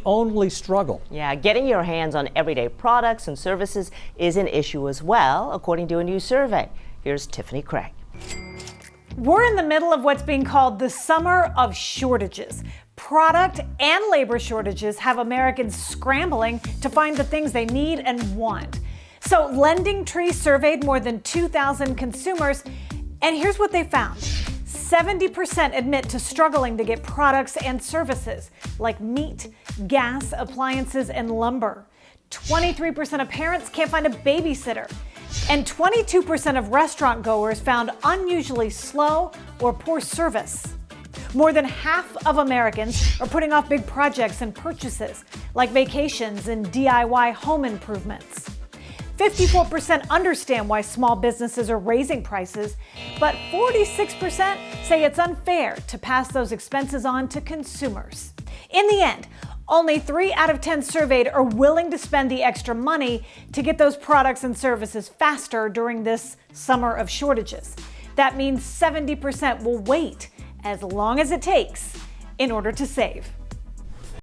only struggle. Yeah, getting your hands on everyday products and services is an issue as well, according to a new survey. Here's Tiffany Craig. We're in the middle of what's being called the summer of shortages. Product and labor shortages have Americans scrambling to find the things they need and want. So Lending Tree surveyed more than 2,000 consumers, and here's what they found. 70% admit to struggling to get products and services like meat, gas, appliances, and lumber. 23% of parents can't find a babysitter. And 22% of restaurant goers found unusually slow or poor service. More than half of Americans are putting off big projects and purchases, like vacations and DIY home improvements. 54% understand why small businesses are raising prices, but 46% say it's unfair to pass those expenses on to consumers. In the end, only 3 out of 10 surveyed are willing to spend the extra money to get those products and services faster during this summer of shortages. That means 70% will wait as long as it takes in order to save.